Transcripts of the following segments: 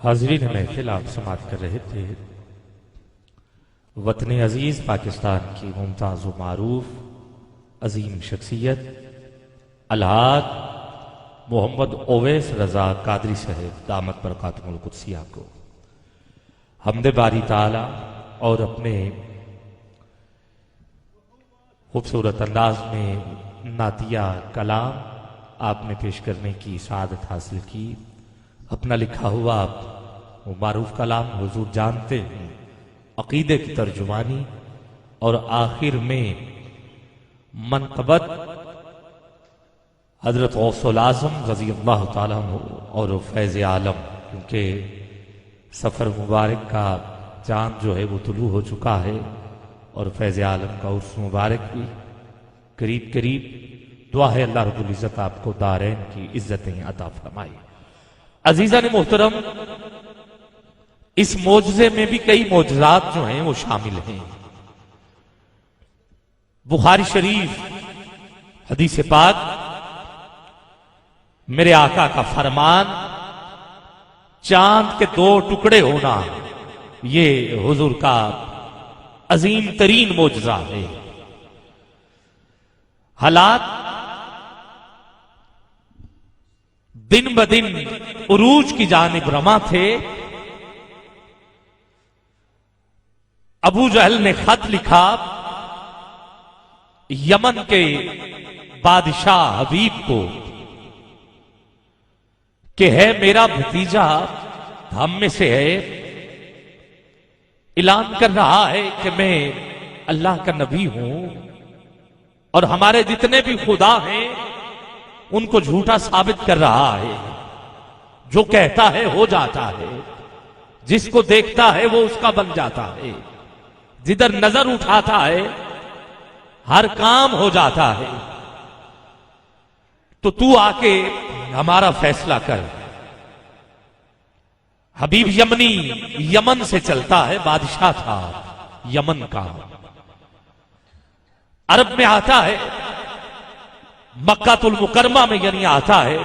حاضرین محفل، آپ سماعت کر رہے تھے وطن عزیز پاکستان کی ممتاز و معروف عظیم شخصیت الحاج محمد اویس رضا قادری صاحب دامت برکاتہم القدسیہ کو حمد باری تعالی اور اپنے خوبصورت انداز میں نعتیہ کلام آپ نے پیش کرنے کی سعادت حاصل کی۔ اپنا لکھا ہوا وہ معروف کلام حضور جانتے ہیں، عقیدے کی ترجمانی اور آخر میں منقبت حضرت غوث العظم رضی اللہ تعالیٰ عنہ اور فیض عالم، کیونکہ سفر مبارک کا چاند جو ہے وہ طلوع ہو چکا ہے اور فیض عالم کا عرس مبارک بھی قریب قریب۔ دعا ہے اللہ رب العزت آپ کو دارین کی عزتیں عطا فرمائے۔ عزیزان محترم، اس معجزے میں بھی کئی معجزات جو ہیں وہ شامل ہیں۔ بخاری شریف حدیث پاک، میرے آقا کا فرمان، چاند کے دو ٹکڑے ہونا یہ حضور کا عظیم ترین معجزہ ہے۔ حالات دن بدن عروج کی جانب رواں تھے۔ ابو جہل نے خط لکھا یمن کے بادشاہ حبیب کو کہ ہے میرا بھتیجا ہم میں سے ہے، اعلان کر رہا ہے کہ میں اللہ کا نبی ہوں اور ہمارے جتنے بھی خدا ہیں ان کو جھوٹا ثابت کر رہا ہے، جو کہتا ہے ہو جاتا ہے، جس کو دیکھتا ہے وہ اس کا بن جاتا ہے، جدھر نظر اٹھاتا ہے ہر کام ہو جاتا ہے، تو آ کے ہمارا فیصلہ کر۔ حبیب یمنی، یمن سے چلتا ہے، بادشاہ تھا یمن کا، عرب میں آتا ہے، مکہ المکرمہ میں یعنی آتا ہے۔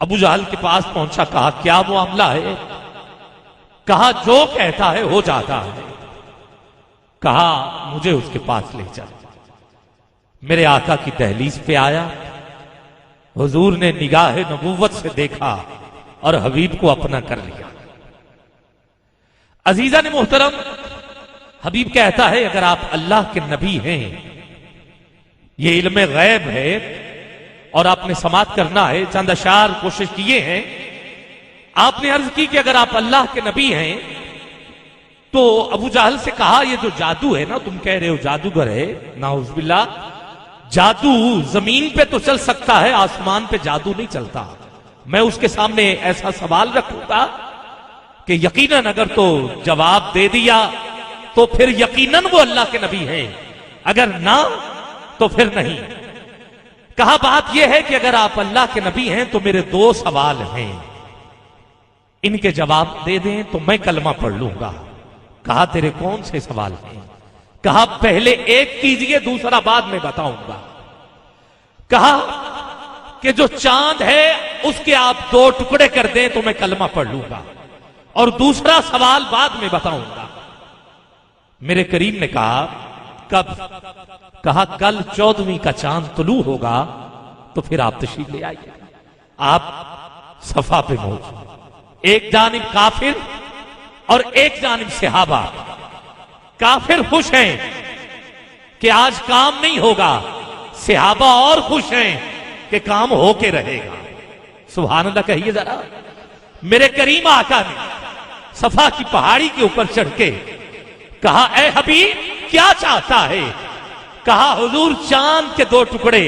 ابو جہل کے پاس پہنچا، کہا کیا معاملہ ہے؟ کہا جو کہتا ہے ہو جاتا ہے۔ کہا مجھے اس کے پاس لے چل۔ میرے آقا کی دہلیز پہ آیا، حضور نے نگاہ نبوت سے دیکھا اور حبیب کو اپنا کر لیا۔ عزیزان محترم، حبیب کہتا ہے اگر آپ اللہ کے نبی ہیں، یہ علم غیب ہے اور آپ نے سماعت کرنا ہے، چند اشعار کوشش کیے ہیں۔ آپ نے عرض کی کہ اگر آپ اللہ کے نبی ہیں تو ابو جہل سے کہا یہ جو جادو ہے نا، تم کہہ رہے ہو جادوگر ہے، نعوذ باللہ، جادو زمین پہ تو چل سکتا ہے، آسمان پہ جادو نہیں چلتا۔ میں اس کے سامنے ایسا سوال رکھوں گا کہ یقیناً اگر تو جواب دے دیا تو پھر یقیناً وہ اللہ کے نبی ہیں، اگر نہ تو پھر نہیں۔ کہا بات یہ ہے کہ اگر آپ اللہ کے نبی ہیں تو میرے دو سوال ہیں، ان کے جواب دے دیں تو میں کلمہ پڑھ لوں گا۔ کہا تیرے کون سے سوال ہیں؟ کہا پہلے ایک کیجئے، دوسرا بعد میں بتاؤں گا۔ کہا کہ جو چاند ہے اس کے آپ دو ٹکڑے کر دیں تو میں کلمہ پڑھ لوں گا، اور دوسرا سوال بعد میں بتاؤں گا۔ میرے کریم نے کہا کب؟ کہا کل 14ویں کا چاند طلوع ہوگا تو پھر آپ تشریف لے آئیے۔ آپ صفا پہ موجود، ایک جانب کافر اور ایک جانب صحابہ۔ کافر خوش ہیں کہ آج کام نہیں ہوگا، صحابہ اور خوش ہیں کہ کام ہو کے رہے گا۔ سبحان اللہ کہیے ذرا۔ میرے کریم آقا نے صفا کی پہاڑی کے اوپر چڑھ کے کہا اے حبیب کیا چاہتا ہے؟ کہا حضور چاند کے دو ٹکڑے۔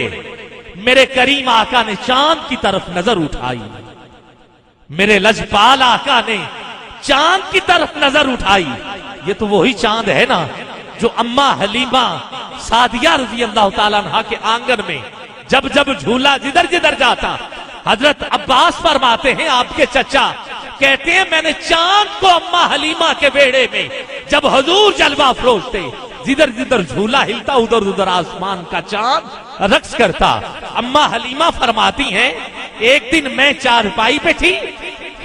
میرے کریم آقا نے چاند کی طرف نظر اٹھائی، میرے لجپال آقا نے چاند کی طرف نظر اٹھائی۔ یہ تو وہی چاند ہے نا جو اماں حلیمہ سعدیہ رضی اللہ تعالیٰ عنہ کے آنگن میں جب جب جھولا جدھر جدھر جاتا، حضرت عباس فرماتے ہیں آپ کے چچا کہتے ہیں میں نے چاند کو اماں حلیمہ کے بیڑے میں جب حضور جلوہ افروز تھے، جدھر جدھر جھولا ہلتا ادھر ادھر آسمان کا چاند رقص کرتا۔ اماں حلیمہ فرماتی ہیں ایک دن میں چارپائی پہ تھی،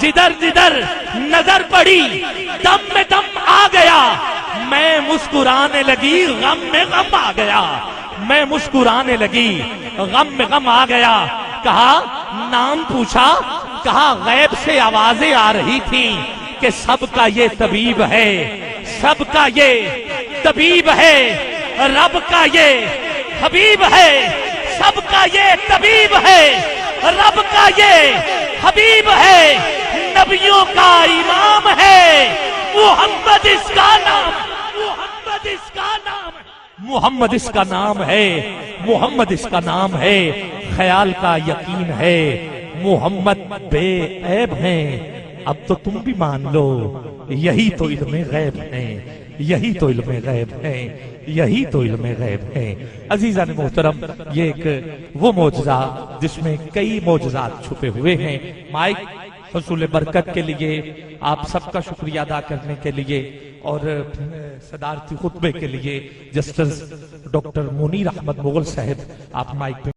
جدھر جدھر نظر پڑی دم میں دم آ گیا، میں مسکرانے لگی غم میں غم آ گیا، میں مسکرانے لگی غم میں غم آ گیا۔ کہا نام پوچھا، کہا غیب سے آوازیں آ رہی تھیں کہ سب کا یہ طبیب ہے، سب کا یہ طبیب ہے، رب کا یہ حبیب ہے، سب کا یہ طبیب ہے، رب کا یہ حبیب ہے، نبیوں کا امام ہے، محمد اس کا نام، محمد اس کا نام، محمد اس کا نام ہے، محمد اس کا نام ہے، خیال کا یقین ہے، محمد بے عیب ہیں، اب تو تم بھی مان لو، یہی تو علم غیب ہے، یہی تو علم غیب ہے، یہی تو علم غیب ہے۔ عزیزان محترم، یہ ایک وہ معجزہ جس میں کئی معجزات چھپے ہوئے ہیں۔ مائک حصول برکت کے لیے آپ سب کا شکریہ ادا کرنے کے لیے اور صدارتی خطبے کے لیے جسٹس ڈاکٹر منیر احمد مغل صاحب، آپ مائک پہ